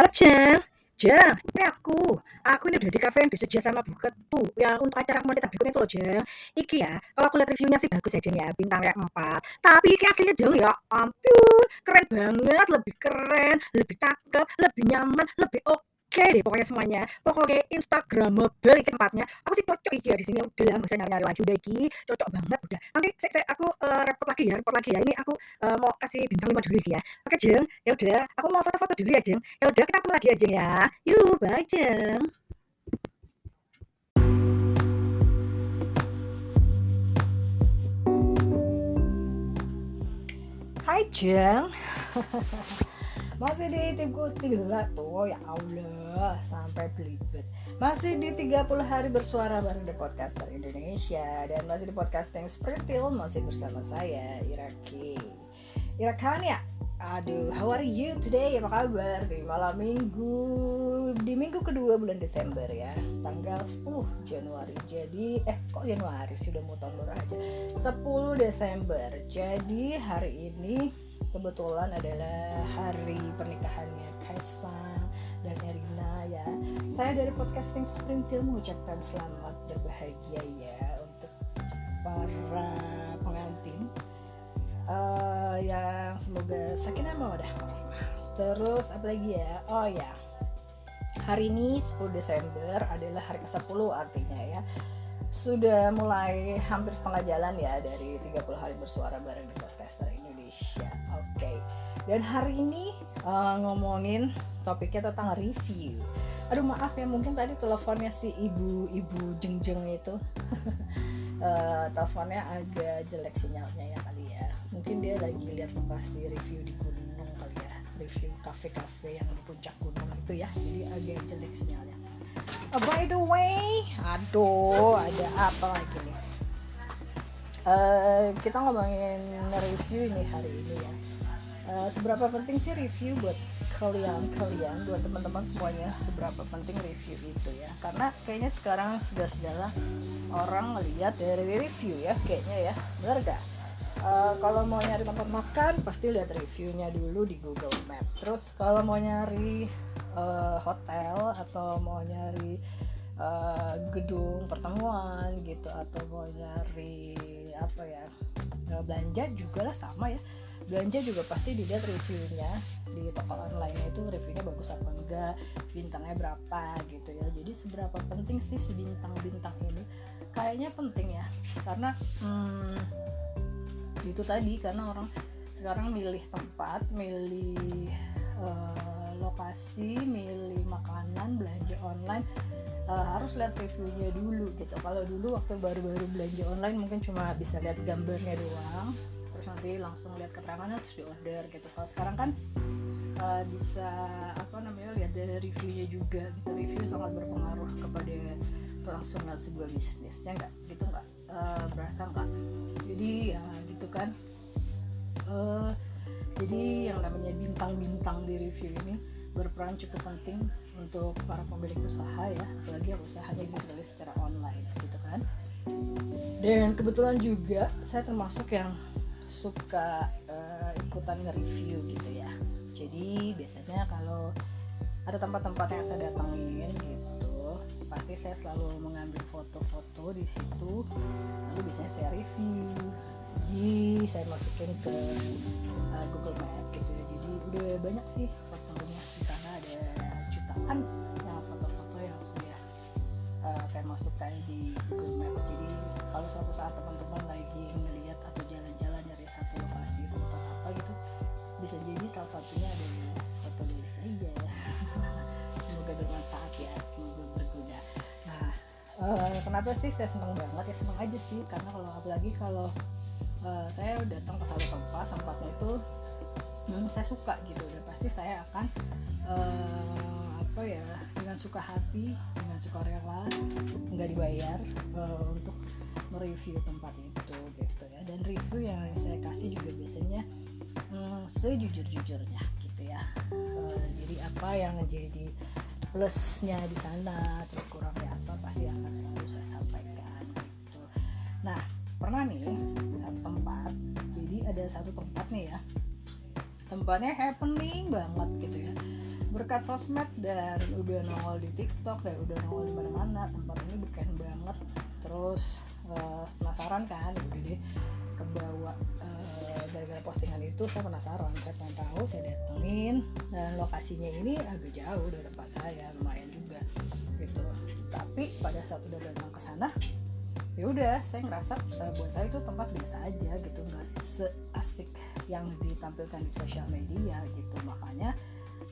Halo Jeng, ini aku ini udah di kafe yang disedia sama Buket tuh, yang untuk acara komunitas berikutnya tuh loh Jeng. Iki ya, kalau aku lihat reviewnya sih bagus ya Jeng ya, bintangnya 4. Tapi iki aslinya Jeng ya, ampun, keren banget, lebih keren, lebih cakep, lebih nyaman, lebih oke deh pokoknya semuanya. Pokoknya Instagramable iki tempatnya. Aku sih cocok iki ya di sini udah lah, nggak usah nyari-nyari lagi udah iki, cocok banget udah. Nanti aku repot lagi ya. Ini aku mau kasih bintang 5 dulu iki ya. Oke Jeng, ya udah, aku mau foto-foto dulu ya, Jeng. Ya udah, kita ketemu lagi ya, Jeng ya. Yuk, bye, Jeng. Hai, Jeng. Masih di timku 3 tuh, ya Allah, sampai belibet. Masih di 30 hari bersuara bareng The Podcaster Indonesia. Dan masih di podcasting Sprintil, masih bersama saya, Iraki. Irakania. Aduh, how are you today? Apa kabar? Di malam minggu, di minggu kedua bulan Desember ya, tanggal 10 Januari. Jadi, kok Januari sih, udah mau tahun baru aja. 10 Desember. Jadi hari ini kebetulan adalah hari pernikahannya Kaisang dan Erina ya. Saya dari podcasting Sprintil mengucapkan selamat berbahagia ya untuk para pengantin. Yang semoga sakinah mawaddah warahmah. Terus apa lagi ya? Oh ya, hari ini 10 Desember adalah hari ke-10 artinya ya. Sudah mulai hampir setengah jalan ya dari 30 hari bersuara bareng di Podcaster Indonesia. Oke. Dan hari ini ngomongin topiknya tentang review. Aduh maaf ya, mungkin tadi teleponnya si ibu Jengjeng itu teleponnya agak jelek sinyalnya ya kali ya. Mungkin dia lagi lihat lokasi review di gunung kali ya, review kafe-kafe yang di puncak gunung itu ya, jadi agak jelek sinyalnya. By the way, aduh ada apa lagi nih? Kita ngomongin review ini hari ini ya. Seberapa penting sih review buat kalian, buat teman-teman semuanya, seberapa penting review itu ya? Karena kayaknya sekarang segala orang lihat dari review ya, kayaknya ya, benar gak? Kalau mau nyari tempat makan pasti lihat reviewnya dulu di Google Map. Terus kalau mau nyari hotel atau mau nyari gedung pertemuan gitu, atau mau nyari apa ya, belanja juga lah sama ya. Belanja juga pasti dilihat reviewnya di toko online itu, reviewnya bagus apa enggak, bintangnya berapa gitu ya. Jadi seberapa penting sih si bintang-bintang ini? Kayaknya penting ya, karena itu tadi, karena orang sekarang milih tempat, milih lokasi, milih makanan, belanja online harus lihat reviewnya dulu gitu. Kalau dulu waktu baru-baru belanja online mungkin cuma bisa lihat gambarnya doang, terus nanti langsung lihat keterangannya terus di order gitu. Kalau sekarang kan bisa lihat dari reviewnya juga gitu. Review sangat berpengaruh kepada kelangsungan sebuah bisnis ya nggak gitu, nggak berasa nggak? Jadi ya gitu kan. Jadi yang namanya bintang-bintang di review ini berperan cukup penting untuk para pemilik usaha ya, apalagi yang usahanya dirilis secara online gitu kan. Dan kebetulan juga saya termasuk yang suka ikutan nge-review gitu ya. Jadi biasanya kalau ada tempat-tempat yang saya datangin gitu, pasti saya selalu mengambil foto-foto di situ, lalu biasanya saya review. Jadi saya masukin ke Google Map gitu ya. Jadi udah banyak sih fotonya di sana, ada jutaan ya foto-foto yang sudah saya masukkan di Google Map. Jadi kalau suatu saat teman-teman lagi ngelihat atau jalan-jalan dari satu lokasi tempat apa gitu, bisa jadi salah satunya ada foto dari saya. Semoga bermanfaat ya, semoga berguna. Nah, kenapa sih saya senang banget ya, senang aja sih, karena apalagi kalau saya datang ke satu tempatnya itu saya suka gitu, dan pasti saya akan dengan suka hati, dengan suka rela, nggak dibayar untuk mereview tempat itu gitu ya. Dan review yang saya kasih juga biasanya sejujur-jujurnya gitu ya. Jadi apa yang jadi plusnya di sana, terus kurangnya apa, pasti akan selalu saya sampaikan gitu. Nah, pernah nih satu tempat, jadi ada satu tempat nih ya, tempatnya happening banget gitu ya, berkat sosmed dan udah nongol di TikTok dan udah nongol di mana-mana, tempat ini beken banget. Terus penasaran kan, udah deh kebawa gara-gara postingan itu saya penasaran, saya pengen tahu, saya datengin, dan lokasinya ini agak jauh dari tempat saya, lumayan juga gitu. Tapi pada saat udah datang ke sana, ya udah saya ngerasa buat saya itu tempat biasa aja gitu, nggak seasik yang ditampilkan di sosial media gitu. Makanya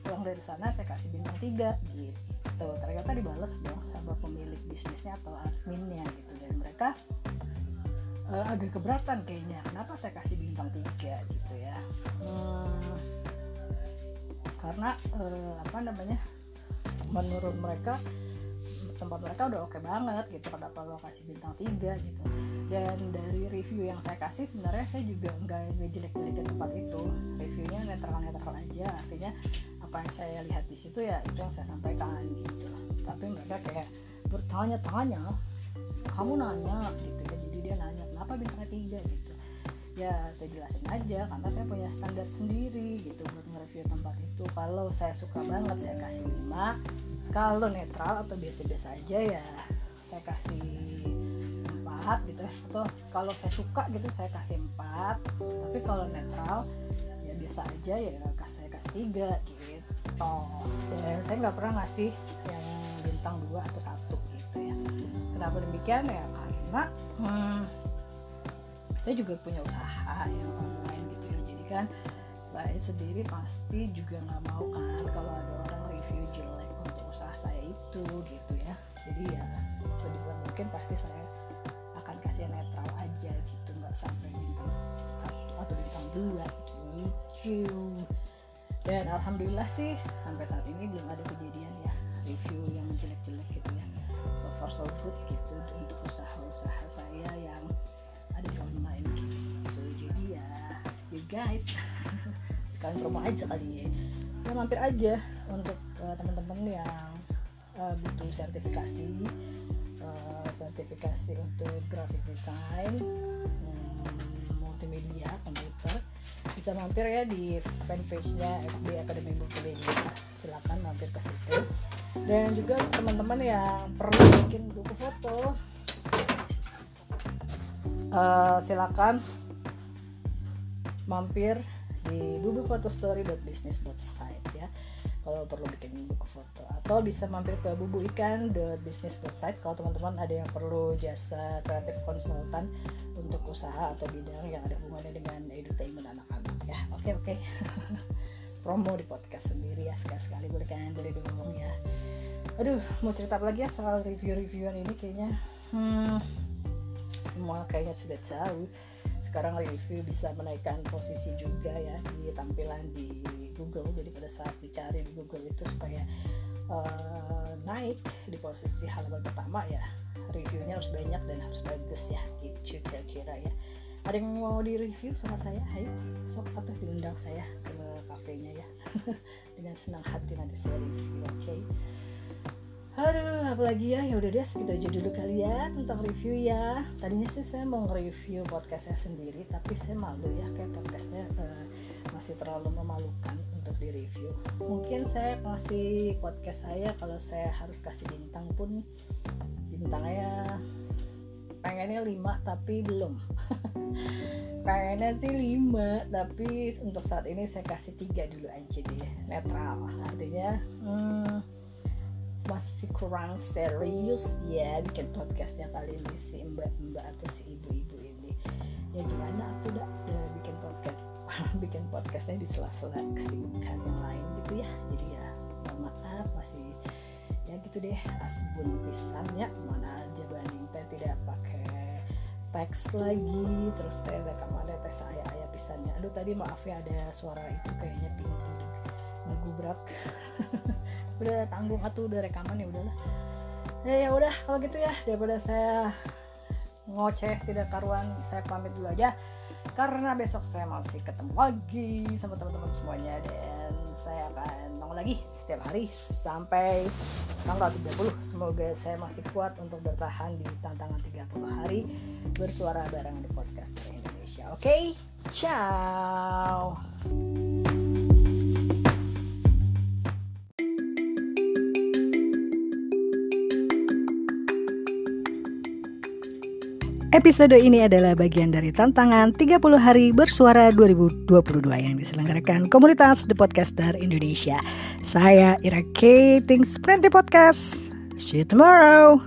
pulang dari sana saya kasih bintang 3 gitu. Ternyata dibales dong sama pemilik bisnisnya atau adminnya gitu, dan mereka agak keberatan kayaknya kenapa saya kasih bintang 3 gitu ya. Karena menurut mereka tempat mereka udah oke banget gitu, kenapa lo kasih bintang 3 gitu. Dan dari review yang saya kasih sebenarnya saya juga nggak ngejelek-jelekin tempat itu, reviewnya netral-netral aja, artinya apa yang saya lihat di situ ya itu yang saya sampaikan gitu. Tapi mereka kayak bertanya-tanya, kamu nanya gitu ya, jadi dia nanya kenapa bintangnya 3 gitu. Ya saya jelasin aja karena saya punya standar sendiri gitu buat nge-review tempat itu. Kalau saya suka banget saya kasih 5, kalau netral atau biasa-biasa aja ya saya kasih 4 gitu ya, atau kalau saya suka gitu saya kasih 4, tapi kalau netral ya biasa aja ya saya kasih 3 gitu. Dan saya nggak pernah ngasih yang bintang 2 atau 1 gitu ya. Kenapa demikian ya, karena saya juga punya usaha yang online gitu ya, jadi kan saya sendiri pasti juga nggak mau kan kalau ada orang review jelek untuk usaha saya itu gitu ya. Jadi ya sebisa mungkin pasti saya akan kasih yang netral aja gitu, nggak sampai bintang 1 atau bintang 2 gitu. Dan alhamdulillah sih sampai saat ini belum ada kejadian ya review yang jelek-jelek gitu ya. So far so good gitu untuk usaha-usaha saya yang ada di online gitu. So, jadi ya you guys sekalian promo aja kali ya, mampir aja untuk teman-teman yang butuh sertifikasi untuk graphic design, multimedia, komputer, bisa mampir ya di fanpage-nya FB Akademi Multimedia. Silakan mampir ke situ. Dan juga teman-teman yang perlu bikin buku foto, silakan mampir di bubufotostory.business.site ya kalau perlu bikin buku foto, atau bisa mampir ke bubuikan.business.site kalau teman-teman ada yang perlu jasa kreatif konsultan untuk usaha atau bidang yang ada hubungannya dengan edutainment anak-anak ya. Oke. Promo di podcast sendiri ya, sekali-sekali boleh kan, boleh dong ya. Aduh, mau cerita apa lagi ya soal review-reviewan ini kayaknya semua kayaknya sudah tahu. Sekarang review bisa menaikkan posisi juga ya di tampilan di Google. Jadi pada saat dicari di Google itu supaya naik di posisi halaman pertama ya, reviewnya harus banyak dan harus bagus ya gitu kira-kira ya. Ada yang mau di review sama saya? Ayo sok atau diundang saya ke kafenya ya. Dengan senang hati nanti saya review. Oke. Aduh, apalagi ya, udah deh segitu aja dulu kali ya tentang review ya. Tadinya sih saya mau nge-review podcast saya sendiri, tapi saya malu ya, kayak podcastnya masih terlalu memalukan untuk di-review. Mungkin saya kasih podcast saya, kalau saya harus kasih bintang pun bintangnya pengennya 5 tapi belum. Pengennya sih 5, tapi untuk saat ini saya kasih 3 dulu aja deh, netral. Artinya masih kurang serius ya bikin podcastnya kali ini si mbak-mbak atau si ibu-ibu ini. Ya gimana tuh udah bikin podcastnya di sela-sela kesibukan yang lain gitu ya. Jadi ya maaf masih ya gitu deh, asbun pisannya mana aja banding teh tidak pakai teks lagi, terus teh rekamannya teh saya pisannya. Aduh tadi maaf ya ada suara itu kayaknya pintu ngegubrak. Udah tanggung atuh, udah rekaman ya udahlah. Ya udah kalau gitu ya, daripada saya ngoceh tidak karuan, saya pamit dulu aja karena besok saya masih ketemu lagi sama teman-teman semuanya, dan saya akan nongol lagi setiap hari sampai tanggal 30. Semoga saya masih kuat untuk bertahan di tantangan 30 hari bersuara bareng di podcast Indonesia. Oke, ciao. Episode ini adalah bagian dari tantangan 30 hari bersuara 2022 yang diselenggarakan komunitas The Podcaster Indonesia. Saya Ira K. Things Plenty Podcast. See you tomorrow.